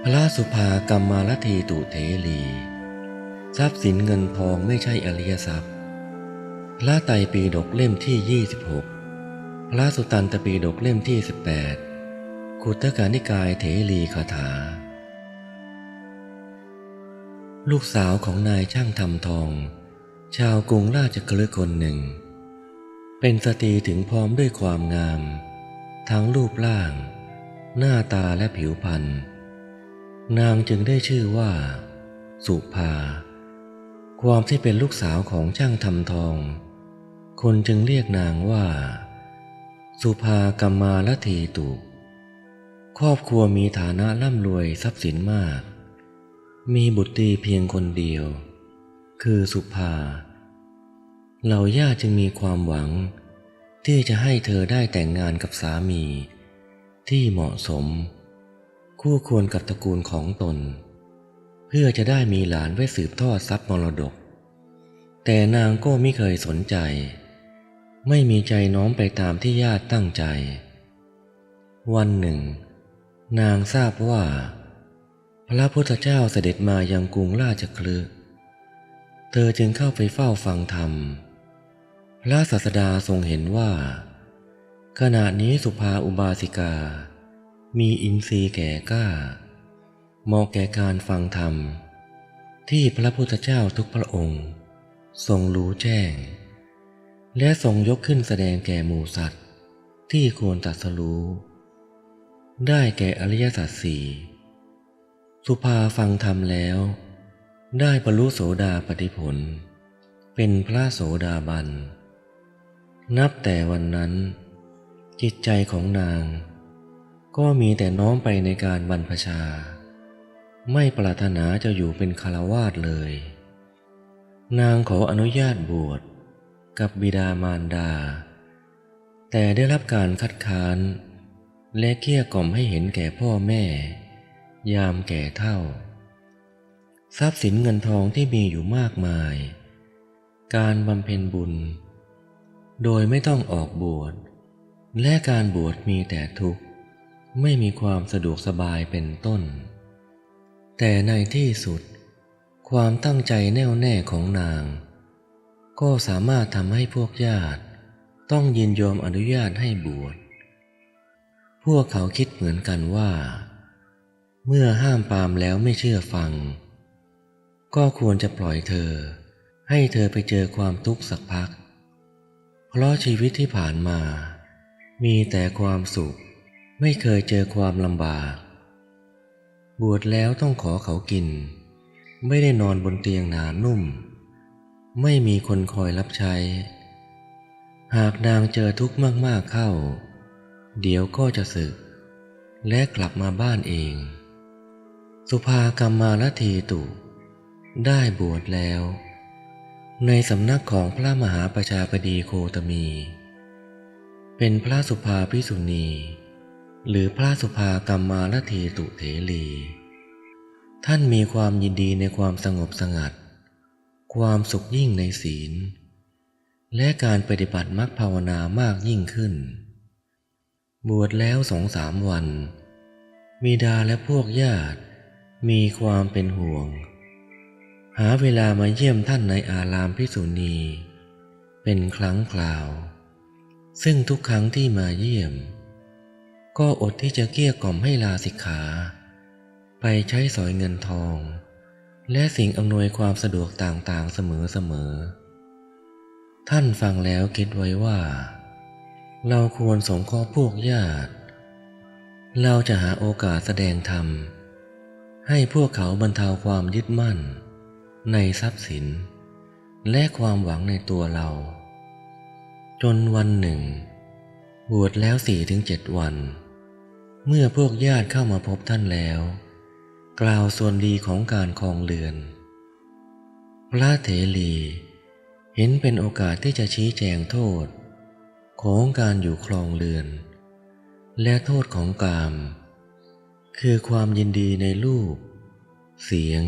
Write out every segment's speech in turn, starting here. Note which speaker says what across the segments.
Speaker 1: พระสุภากรรมาลทีตุเถรีทรัพย์สินเงินทองไม่ใช่อริยทรัพย์พระไตรปิฎกเล่มที่26พระสุตตันตปิฎกเล่มที่18ขุตกนิกายเถรีคาถาลูกสาวของนายช่างทำทองชาวกรุงราชคฤห์คนหนึ่งเป็นสตรีถึงพร้อมด้วยความงามทั้งรูปร่างหน้าตาและผิวพรรณนางจึงได้ชื่อว่าสุภาความที่เป็นลูกสาวของช่างทำทองคนจึงเรียกนางว่าสุภากรรมาลทีตุครอบครัวมีฐานะร่ำรวยทรัพย์สินมากมีบุตรเพียงคนเดียวคือสุภาเหล่าญาติจึงมีความหวังที่จะให้เธอได้แต่งงานกับสามีที่เหมาะสมคู่ควรกับตระกูลของตนเพื่อจะได้มีหลานไว้สืบทอดทรัพย์มรดกแต่นางก็ไม่เคยสนใจไม่มีใจน้อมไปตามที่ญาติตั้งใจวันหนึ่งนางทราบว่าพระพุทธเจ้าเสด็จมายังกรุงราชคฤห์เธอจึงเข้าไปเฝ้าฟังธรรมพระศาสดาทรงเห็นว่าขณะนี้สุภาอุบาสิกามีอินทรีย์แก่กล้าเหมาะแก่การฟังธรรมที่พระพุทธเจ้าทุกพระองค์ทรงรู้แจ้งและทรงยกขึ้นแสดงแก่หมู่สัตว์ที่ควรตรัสรู้ได้แก่อริยสัจสี่สุภาฟังธรรมแล้วได้บรรลุโสดาปัตติผลเป็นพระโสดาบันนับแต่วันนั้นจิตใจของนางก็มีแต่น้อมไปในการบรรพชาไม่ปรารถนาจะอยู่เป็นฆราวาสเลยนางขออนุญาตบวชกับบิดามารดาแต่ได้รับการคัดค้านและเกลี้ยกล่อมให้เห็นแก่พ่อแม่ยามแก่เฒ่าทรัพย์สินเงินทองที่มีอยู่มากมายการบำเพ็ญบุญโดยไม่ต้องออกบวชและการบวชมีแต่ทุกข์ไม่มีความสะดวกสบายเป็นต้นแต่ในที่สุดความตั้งใจแน่วแน่ของนางก็สามารถทำให้พวกญาติต้องยินยอมอนุญาตให้บวชพวกเขาคิดเหมือนกันว่าเมื่อห้ามปรามแล้วไม่เชื่อฟังก็ควรจะปล่อยเธอให้เธอไปเจอความทุกข์สักพักเพราะชีวิตที่ผ่านมามีแต่ความสุขไม่เคยเจอความลำบากบวชแล้วต้องขอเขากินไม่ได้นอนบนเตียงหนานุ่มไม่มีคนคอยรับใช้หากนางเจอทุกข์มากๆเข้าเดี๋ยวก็จะสึกและกลับมาบ้านเองสุภากรรมาลทีตุได้บวชแล้วในสำนักของพระมหาประชาบดีโคตมีเป็นพระสุภาภิกษุณีหรือพระสุภากรรมาลทีตุเถรีท่านมีความยินดีในความสงบสงัดความสุขยิ่งในศีลและการปฏิบัติมรรคภาวนามากยิ่งขึ้นบวชแล้ว2-3 วันบิดาและพวกญาติมีความเป็นห่วงหาเวลามาเยี่ยมท่านในอารามภิกษุณีเป็นครั้งคราวซึ่งทุกครั้งที่มาเยี่ยมก็อดที่จะเกลี้ยกล่อมให้ลาสิกขาไปใช้สอยเงินทองและสิ่งอำนวยความสะดวกต่างๆเสมอท่านฟังแล้วคิดไว้ว่าเราควรสงเคราะห์พวกญาติเราจะหาโอกาสแสดงธรรมให้พวกเขาบรรเทาความยึดมั่นในทรัพย์สินและความหวังในตัวเราจนวันหนึ่งบวชแล้ว4-7 วันเมื่อพวกญาติเข้ามาพบท่านแล้วกล่าวส่วนดีของการครองเรือนพระเถรีเห็นเป็นโอกาสที่จะชี้แจงโทษของการอยู่ครองเรือนและโทษของกามคือความยินดีในรูปเสียง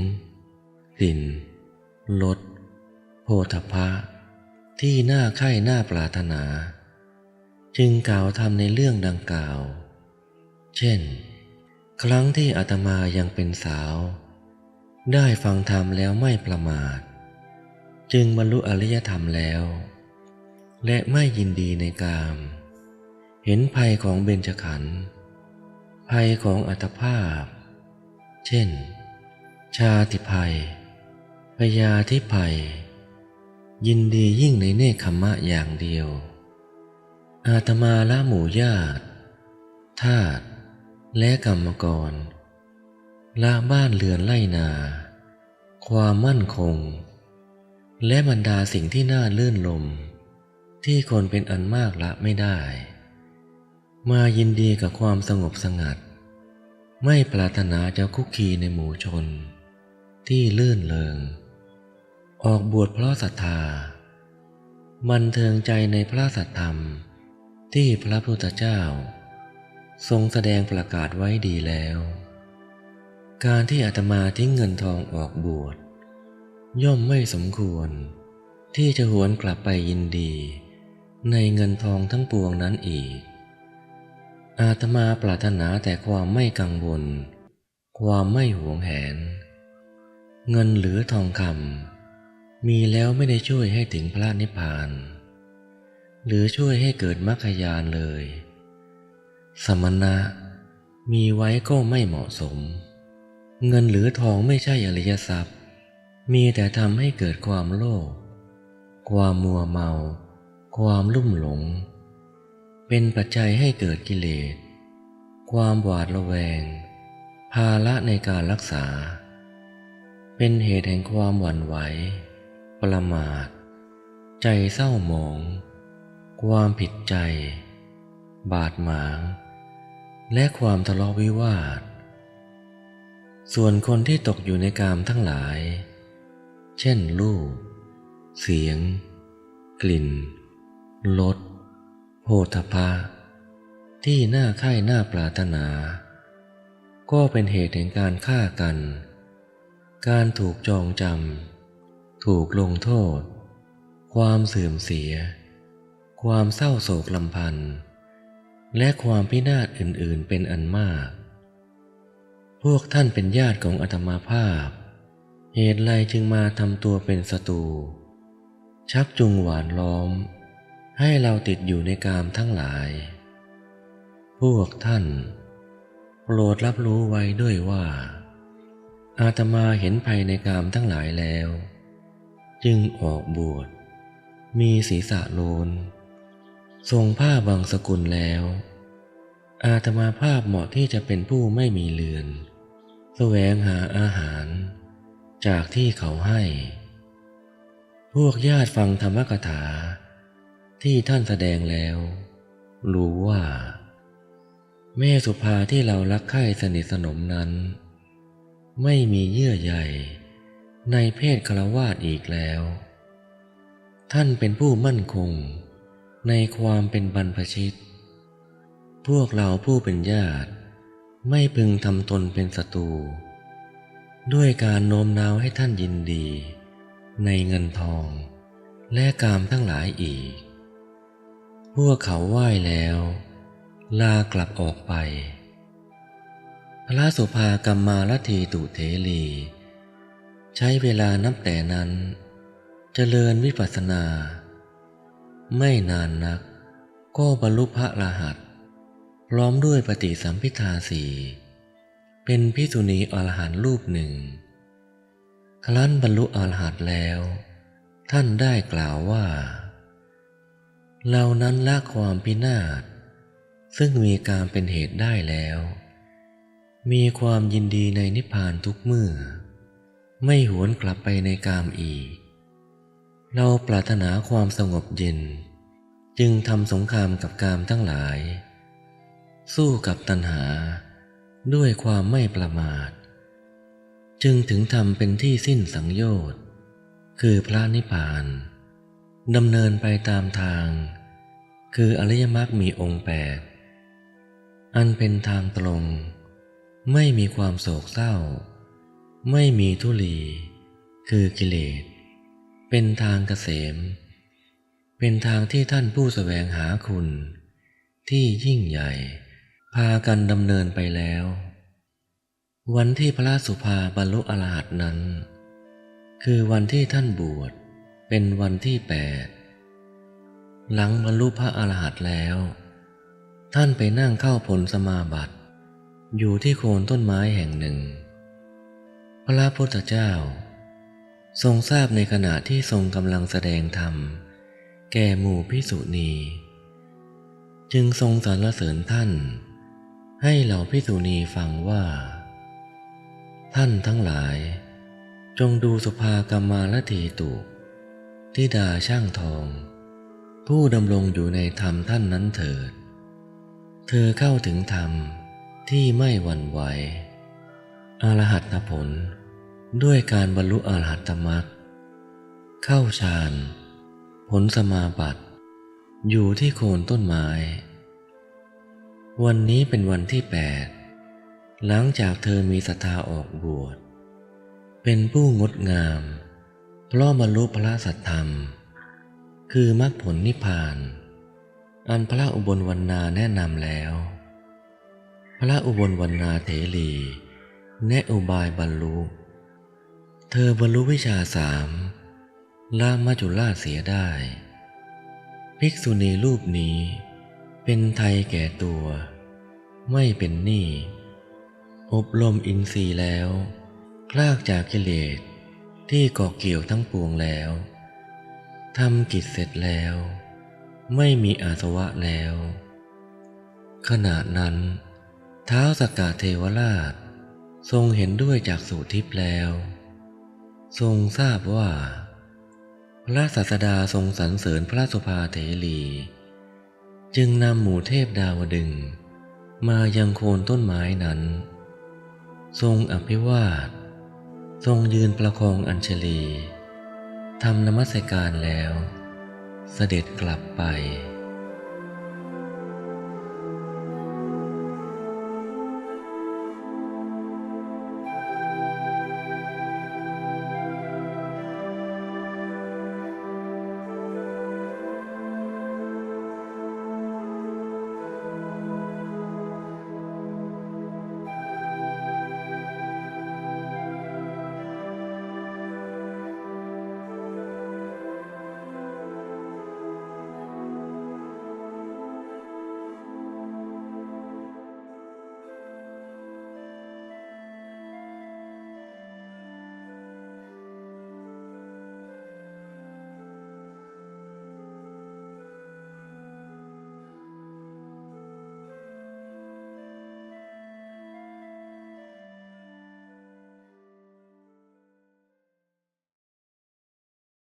Speaker 1: กลิ่นรสโผฏฐัพพะที่น่าใคร่น่าปรารถนาจึงกล่าวธรรมในเรื่องดังกล่าวเช่น ครั้งที่อาตมายังเป็นสาวได้ฟังธรรมแล้วไม่ประมาทจึงบรรลุอริยธรรมแล้วและไม่ยินดีในกามเห็นภัยของเบญจขันธ์ภัยของอัตภาพเช่นชาติภัยพยาธิภัยยินดียิ่งในเนกขัมมะอย่างเดียวอาตมาละหมู่ญาติทาสและกรรมกรละบ้านเรือนไร่นาความมั่นคงและบรรดาสิ่งที่น่าลื่นลมที่คนเป็นอันมากละไม่ได้มายินดีกับความสงบสงัดไม่ปรารถนาจะคุกคีในหมู่ชนที่ลื่นเริงออกบวชเพราะศรัทธาบันเทิงใจในพระสัทธรรมที่พระพุทธเจ้าทรงแสดงประกาศไว้ดีแล้วการที่อาตมาทิ้งเงินทองออกบวชย่อมไม่สมควรที่จะหวนกลับไปยินดีในเงินทองทั้งปวงนั้นอีกอาตมาปรารถนาแต่ความไม่กังวลความไม่หวงแหนเงินหรือทองคำมีแล้วไม่ได้ช่วยให้ถึงพระนิพพานหรือช่วยให้เกิดมรรคญาณเลยสมณะมีไว้ก็ไม่เหมาะสมเงินหรือทองไม่ใช่อริยทรัพย์มีแต่ทำให้เกิดความโลภความมัวเมาความลุ่มหลงเป็นปัจจัยให้เกิดกิเลสความหวาดระแวงภาระในการรักษาเป็นเหตุแห่งความหวั่นไหวประมาทใจเศร้าหมองความผิดใจบาดหมางและความทะเลาะวิวาทส่วนคนที่ตกอยู่ในกามทั้งหลายเช่นรูปเสียงกลิ่นรสโผฏฐัพพะที่น่าใคร่น่าปรารถนาก็เป็นเหตุแห่งการฆ่ากันการถูกจองจำถูกลงโทษความเสื่อมเสียความเศร้าโศกลำพันธ์และความพินาศอื่นๆเป็นอันมากพวกท่านเป็นญาติของอาตมาภาพเหตุไรจึงมาทำตัวเป็นศัตรูชักจูงหวานล้อมให้เราติดอยู่ในกามทั้งหลายพวกท่านโปรดรับรู้ไว้ด้วยว่าอาตมาเห็นภัยในกามทั้งหลายแล้วจึงออกบวชมีศีรษะโลนทรงผ้าบางสกุลแล้วอาตมาภาพเหมาะที่จะเป็นผู้ไม่มีเรือนแสวงหาอาหารจากที่เขาให้พวกญาติฟังธรรมกถาที่ท่านแสดงแล้วรู้ว่าแม่สุภาที่เรารักใคร่สนิทสนมนั้นไม่มีเยื่อใยในเพศฆราวาสอีกแล้วท่านเป็นผู้มั่นคงในความเป็นบรรพชิตพวกเราผู้เป็นญาติไม่พึงทำตนเป็นศัตรูด้วยการโน้มน้าวให้ท่านยินดีในเงินทองและกามทั้งหลายอีกพวกเขาไหว้แล้วลากลับออกไปพระสุภากัมมาลทีตุเถรีใช้เวลานับแต่นั้นเจริญวิปัสสนาไม่นานนักก็บรรลุพระอรหันต์พร้อมด้วยปฏิสัมภิทาสี่เป็นภิกษุณีอรหันต์รูปหนึ่งครั้นบรรลุอรหันต์แล้วท่านได้กล่าวว่าเรานั้นละความพินาศซึ่งมีการเป็นเหตุได้แล้วมีความยินดีในนิพพานทุกเมื่อไม่หวนกลับไปในกามอีกเราปรารถนาความสงบเย็นจึงทำสงครามกับกามทั้งหลายสู้กับตัณหาด้วยความไม่ประมาทจึงถึงทำเป็นที่สิ้นสังโยชน์คือพระนิพพานดำเนินไปตามทางคืออริยมรรคมีองค์แปดอันเป็นทางตรงไม่มีความโศกเศร้าไม่มีทุลีคือกิเลสเป็นทางเกษมเป็นทางที่ท่านผู้แสวงหาคุณที่ยิ่งใหญ่พากันดำเนินไปแล้ว วันที่พระสุภาบรรลุอรหันต์นั้นคือวันที่ท่านบวชเป็นวันที่8หลังบรรลุพระอรหันต์แล้วท่านไปนั่งเข้าผลสมาบัติอยู่ที่โคนต้นไม้แห่งหนึ่งพระพุทธเจ้าทรงทราบในขณะที่ทรงกำลังแสดงธรรมแก่หมู่ภิกษุณีจึงทรงสรรเสริญท่านให้เหล่าภิกษุณีฟังว่าท่านทั้งหลายจงดูสุภากรรมาลถีตุธิดาช่างทองผู้ดำรงอยู่ในธรรมท่านนั้นเถิดเธอเข้าถึงธรรมที่ไม่หวั่นไหวอรหัตผลด้วยการบรรลุอรหัตมรรคเข้าฌานผลสมาบัติอยู่ที่โคนต้นไม้วันนี้เป็นวันที่8หลังจากเธอมีศรัทธาออกบวชเป็นผู้งดงามเพราะบรรลุพระสัทธรรมคือมรรคผลนิพพานอันพระอุบลวรรณาแนะนำแล้วพระอุบลวรรณาเถรีแนะอุบายบรรลุเธอบรรลุวิชา3ละมัจจุราชเสียได้ภิกษุณีรูปนี้เป็นไทยแก่ตัวไม่เป็นหนี้อบรมอินทรีย์แล้วคลากจากกิเลสที่เกาะเกี่ยวทั้งปวงแล้วทำกิจเสร็จแล้วไม่มีอาสวะแล้วขณะนั้นท้าวสักกะเทวราชทรงเห็นด้วยจักษุทิพย์แล้วทรงทราบว่าพระศาสดาทรงสรรเสริญพระสุภาเถรีจึงนำหมู่เทพดาวดึงส์มายังโคนต้นไม้นั้นทรงอภิวาททรงยืนประคองอัญชลีทำนมัสการแล้วเสด็จกลับไป